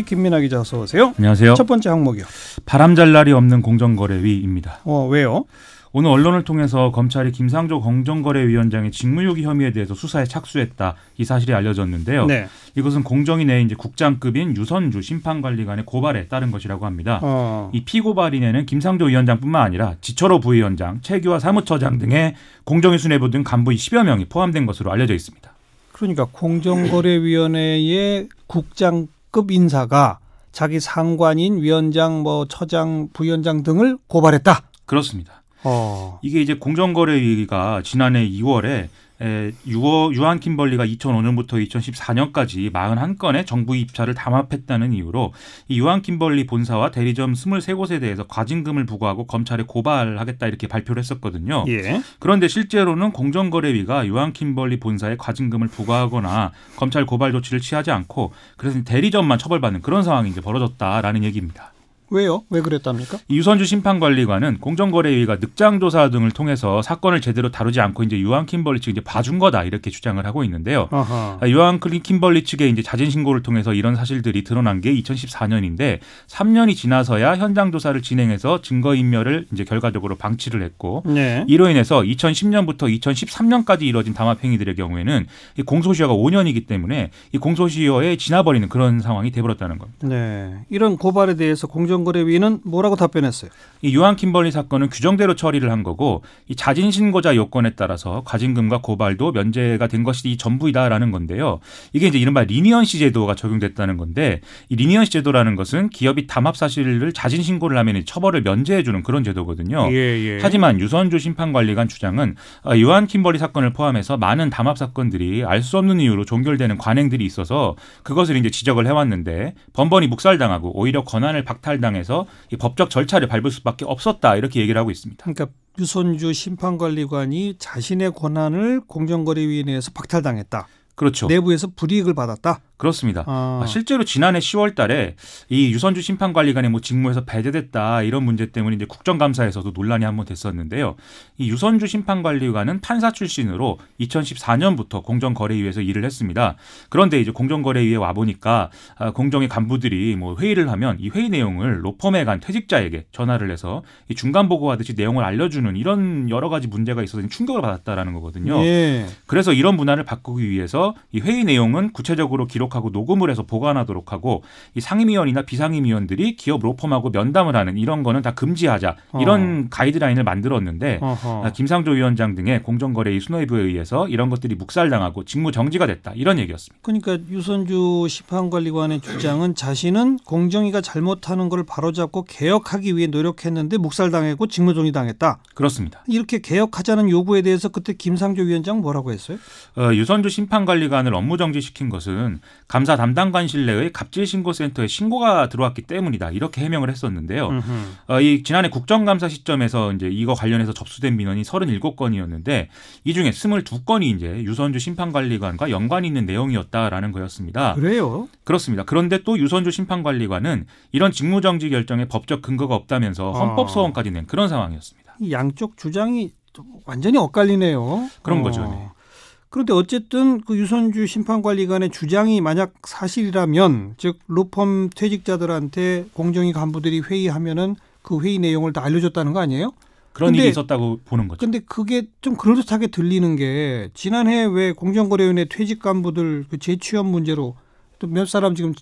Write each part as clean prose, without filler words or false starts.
김민하 기자 어서 오세요. 안녕하세요. 첫 번째 항목이요. 바람잘 날이 없는 공정거래위입니다. 왜요? 오늘 언론을 통해서 검찰이 김상조 공정거래위원장의 직무유기 혐의에 대해서 수사에 착수했다. 이 사실이 알려졌는데요. 네. 이것은 공정위내 이제 국장급인 유선주 심판관리관의 고발에 따른 것이라고 합니다. 이 피고발인에는 김상조 위원장뿐만 아니라 지철호 부위원장, 최규하 사무처장 등의 공정위 수뇌부 등 간부 10여 명이 포함된 것으로 알려져 있습니다. 그러니까 공정거래위원회의 국장급 인사가 자기 상관인 위원장, 처장, 부위원장 등을 고발했다. 그렇습니다. 이게 이제 공정거래위가 지난해 2월에 유한 킴벌리가 2005년부터 2014년까지 41건의 정부 입찰을 담합했다는 이유로 이 유한 킴벌리 본사와 대리점 23곳에 대해서 과징금을 부과하고 검찰에 고발하겠다 이렇게 발표를 했었거든요. 예. 그런데 실제로는 공정거래위가 유한 킴벌리 본사에 과징금을 부과하거나 검찰 고발 조치를 취하지 않고 그래서 대리점만 처벌받는 그런 상황이 이제 벌어졌다라는 얘기입니다. 왜요? 왜 그랬답니까? 이 유선주 심판관리관은 공정거래위가 늑장조사 등을 통해서 사건을 제대로 다루지 않고 이제 유한 킴벌리 측이 이제 봐준 거다 이렇게 주장을 하고 있는데요. 유한 킴벌리 측의 이제 자진 신고를 통해서 이런 사실들이 드러난 게 2014년인데 3년이 지나서야 현장 조사를 진행해서 증거 인멸을 이제 결과적으로 방치를 했고 네. 이로 인해서 2010년부터 2013년까지 이뤄진 담합 행위들의 경우에는 이 공소시효가 5년이기 때문에 이 공소시효에 지나버리는 그런 상황이 돼버렸다는 겁니다. 네. 이런 고발에 대해서 공정거래위는 뭐라고 답변했어요? 이 유한 킴벌리 사건은 규정대로 처리를 한 거고 이 자진 신고자 요건에 따라서 과징금과 고발도 면제가 된 것이 전부이다라는 건데요. 이게 이제 이른바 리니언시 제도가 적용됐다는 건데 이 리니언시 제도라는 것은 기업이 담합 사실을 자진 신고를 하면 처벌을 면제해 주는 그런 제도거든요. 예. 하지만 유선주 심판관리관 주장은 유한 킴벌리 사건을 포함해서 많은 담합 사건들이 알 수 없는 이유로 종결되는 관행들이 있어서 그것을 이제 지적을 해왔는데 번번이 묵살당하고 오히려 권한을 박탈당해서 이 법적 절차를 밟을 수밖에 없었다 이렇게 얘기를 하고 있습니다. 그러니까 유선주 심판관리관이 자신의 권한을 공정거래위원회에서 박탈당했다. 그렇죠. 내부에서 불이익을 받았다. 그렇습니다. 실제로 지난해 10월 달에 이 유선주 심판관리관이 직무에서 배제됐다 이런 문제 때문에 이제 국정감사에서도 논란이 한번 됐었는데요. 이 유선주 심판관리관은 판사 출신으로 2014년부터 공정거래위에서 일을 했습니다. 그런데 이제 공정거래위에 와 보니까 공정위 간부들이 회의를 하면 이 회의 내용을 로펌에 간 퇴직자에게 전화를 해서 이 중간 보고하듯이 내용을 알려주는 이런 여러 가지 문제가 있어서 충격을 받았다라는 거거든요. 예. 그래서 이런 문화를 바꾸기 위해서 이 회의 내용은 구체적으로 기록하고 녹음을 해서 보관하도록 하고 이 상임위원이나 비상임위원들이 기업 로펌하고 면담을 하는 이런 거는 다 금지하자 이런 가이드라인을 만들었는데 김상조 위원장 등의 공정거래위 수뇌부에 의해서 이런 것들이 묵살당하고 직무 정지가 됐다 이런 얘기였습니다. 그러니까 유선주 심판관리관의 주장은 자신은 공정위가 잘못하는 걸 바로잡고 개혁하기 위해 노력했는데 묵살당했고 직무 정지당했다. 그렇습니다. 이렇게 개혁하자는 요구에 대해서 그때 김상조 위원장 뭐라고 했어요? 유선주 심판관리관을 업무 정지시킨 것은 감사 담당관실 내의 갑질신고센터에 신고가 들어왔기 때문이다 이렇게 해명을 했었는데요. 이 지난해 국정감사 시점에서 이제 이거 관련해서 접수된 민원이 37건이었는데 이 중에 22건이 이제 유선주 심판관리관과 연관이 있는 내용이었다라는 거였습니다. 그래요? 그렇습니다. 그런데 또 유선주 심판관리관은 이런 직무정지 결정에 법적 근거가 없다면서 헌법소원까지 낸 그런 상황이었습니다. 이 양쪽 주장이 완전히 엇갈리네요. 그런 거죠. 네. 그런데 어쨌든 그 유선주 심판관리관의 주장이 만약 사실이라면 즉 로펌 퇴직자들한테 공정위 간부들이 회의하면은 그 회의 내용을 다 알려줬다는 거 아니에요? 그런 일이 있었다고 보는 거죠. 그런데 그게 좀 그럴듯하게 들리는 게 지난해 왜 공정거래위원회 퇴직 간부들 그 재취업 문제로 또 몇 사람 지금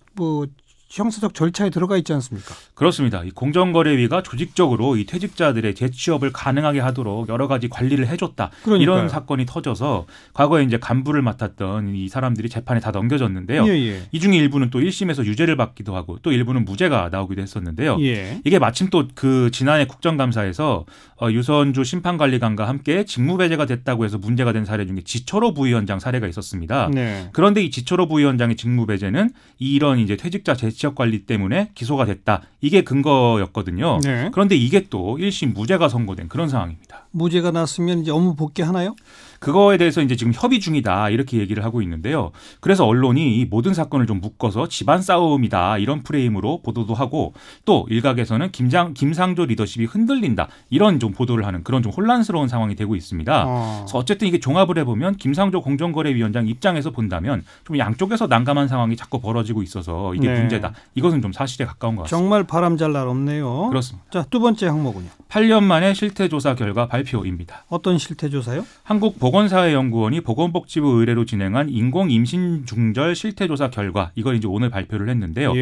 형사적 절차에 들어가 있지 않습니까? 그렇습니다. 이 공정거래위가 조직적으로 이 퇴직자들의 재취업을 가능하게 하도록 여러 가지 관리를 해줬다. 그러니까요. 이런 사건이 터져서 과거에 이제 간부를 맡았던 이 사람들이 재판에 다 넘겨졌는데요. 이 중에 일부는 또 1심에서 유죄를 받기도 하고 또 일부는 무죄가 나오기도 했었는데요. 이게 마침 또 그 지난해 국정감사에서 유선주 심판관리관과 함께 직무배제가 됐다고 해서 문제가 된 사례 중에 지철호 부위원장 사례가 있었습니다. 네. 그런데 이 지철호 부위원장의 직무배제는 이런 이제 퇴직자 재취업 관리 때문에 기소가 됐다. 이게 근거였거든요. 네. 그런데 이게 또 1심 무죄가 선고된 그런 상황입니다. 무죄가 났으면 이제 업무 복귀하나요? 그거에 대해서 이제 지금 협의 중이다 이렇게 얘기를 하고 있는데요. 그래서 언론이 이 모든 사건을 좀 묶어서 집안 싸움이다 이런 프레임으로 보도도 하고 또 일각에서는 김상조 리더십이 흔들린다 이런 좀 보도를 하는 그런 좀 혼란스러운 상황이 되고 있습니다. 그래서 어쨌든 이게 종합을 해보면 김상조 공정거래위원장 입장에서 본다면 좀 양쪽에서 난감한 상황이 자꾸 벌어지고 있어서 이게 문제다. 이것은 좀 사실에 가까운 것 같습니다. 정말 바람잘 날 없네요. 그렇습니다. 자, 두 번째 항목은요. 8년 만에 실태조사 결과 발표입니다. 어떤 실태조사요? 한국보건사회연구원이 보건복지부 의뢰로 진행한 인공임신중절 실태조사 결과 이걸 이제 오늘 발표를 했는데요.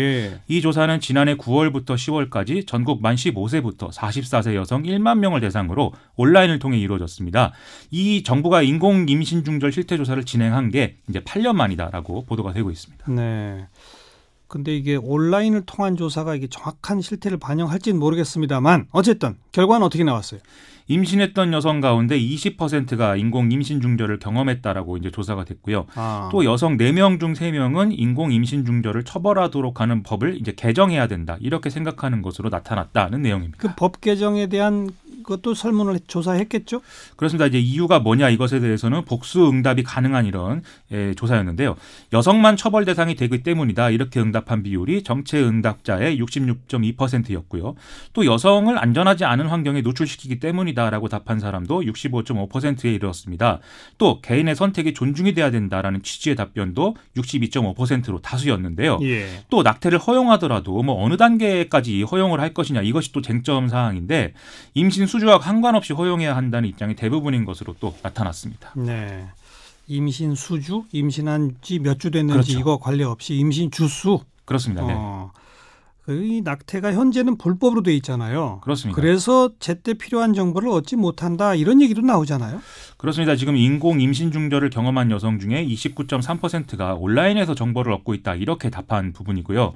이 조사는 지난해 9월부터 10월까지 전국 만 15세부터 44세 여성 1만 명을 대상으로 온라인을 통해 이루어졌습니다. 이 정부가 인공임신중절 실태조사를 진행한 게 이제 8년 만이다라고 보도가 되고 있습니다. 네. 근데 이게 온라인을 통한 조사가 이게 정확한 실태를 반영할지는 모르겠습니다만 어쨌든 결과는 어떻게 나왔어요? 임신했던 여성 가운데 20%가 인공 임신 중절을 경험했다라고 이제 조사가 됐고요. 또 여성 4명 중 3명은 인공 임신 중절을 처벌하도록 하는 법을 이제 개정해야 된다. 이렇게 생각하는 것으로 나타났다는 내용입니다. 그 법 개정에 대한 것도 설문을 조사했겠죠? 그렇습니다. 이제 이유가 뭐냐 이것에 대해서는 복수 응답이 가능한 이런 조사였는데요. 여성만 처벌 대상이 되기 때문이다. 이렇게 응답한 비율이 전체 응답자의 66.2%였고요. 또 여성을 안전하지 않은 환경에 노출시키기 때문이다라고 답한 사람도 65.5%에 이르렀습니다. 또 개인의 선택이 존중이 돼야 된다라는 취지의 답변도 62.5%로 다수였는데요. 또 낙태를 허용하더라도 뭐 어느 단계까지 허용을 할 것이냐 이것이 또 쟁점 사항인데 임신 수주와 상관없이 허용해야 한다는 입장이 대부분인 것으로 또 나타났습니다. 네, 임신 수주, 임신한 지 몇 주 됐는지 그렇죠. 이거 관련 없이 임신 주수. 그렇습니다. 네. 이 낙태가 현재는 불법으로 돼 있잖아요. 그렇습니다. 그래서 제때 필요한 정보를 얻지 못한다 이런 얘기도 나오잖아요. 그렇습니다. 지금 인공 임신 중절을 경험한 여성 중에 29.3%가 온라인에서 정보를 얻고 있다 이렇게 답한 부분이고요.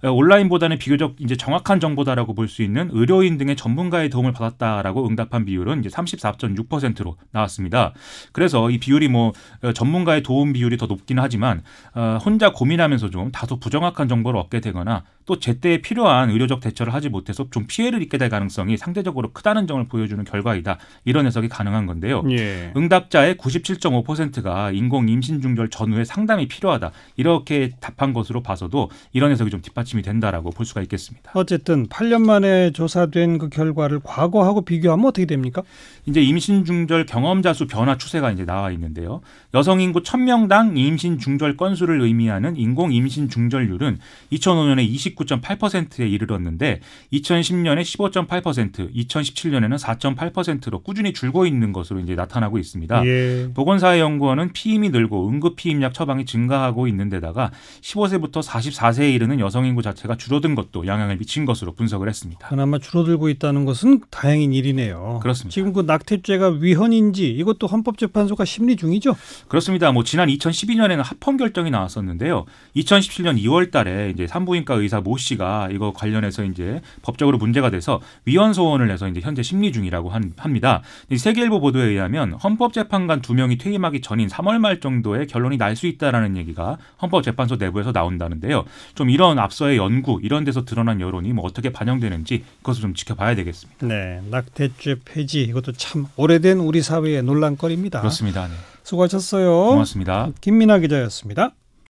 온라인보다는 비교적 이제 정확한 정보다라고 볼 수 있는 의료인 등의 전문가의 도움을 받았다라고 응답한 비율은 이제 34.6%로 나왔습니다. 그래서 이 비율이 뭐 전문가의 도움 비율이 더 높긴 하지만 혼자 고민하면서 좀 다소 부정확한 정보를 얻게 되거나 또 제때 필요한 의료적 대처를 하지 못해서 좀 피해를 입게 될 가능성이 상대적으로 크다는 점을 보여주는 결과이다. 이런 해석이 가능한 건데요. 응답자의 97.5%가 인공 임신 중절 전후에 상담이 필요하다. 이렇게 답한 것으로 봐서도 이런 해석이 좀 뒷받침이 된다라고 볼 수가 있겠습니다. 어쨌든 8년 만에 조사된 그 결과를 과거하고 비교하면 어떻게 됩니까? 이제 임신 중절 경험자 수 변화 추세가 이제 나와 있는데요. 여성 인구 1000명당 임신 중절 건수를 의미하는 인공 임신 중절률은 2005년에 29.8%에 이르렀는데 2010년에 15.8%, 2017년에는 4.8%로 꾸준히 줄고 있는 것으로 이제 나타나고 있습니다. 보건사회연구원은 피임이 늘고 응급피임약 처방이 증가하고 있는 데다가 15세부터 44세에 이르는 여성 인구 자체가 줄어든 것도 영향을 미친 것으로 분석을 했습니다. 그나마 줄어들고 있다는 것은 다행인 일이네요. 그렇습니다. 지금 그 낙태죄가 위헌인지 이것도 헌법재판소가 심리 중이죠? 그렇습니다. 뭐 지난 2012년에는 합헌 결정이 나왔었는데요. 2017년 2월 달에 이제 산부인과 의사 모 씨가 이거 관련해서 이제 법적으로 문제가 돼서 위헌 소원을 내서 이제 현재 심리 중이라고 합니다. 세계일보 보도에 의하면 헌법재판관 2명이 퇴임하기 전인 3월 말 정도에 결론이 날 수 있다라는 얘기가 헌법재판소 내부에서 나온다는데요. 좀 이런 앞서의 연구 이런 데서 드러난 여론이 뭐 어떻게 반영되는지 그것을 좀 지켜봐야 되겠습니다. 네, 낙태죄 폐지 이것도 참 오래된 우리 사회의 논란거리입니다. 그렇습니다. 네. 수고하셨어요. 고맙습니다. 김민아 기자였습니다.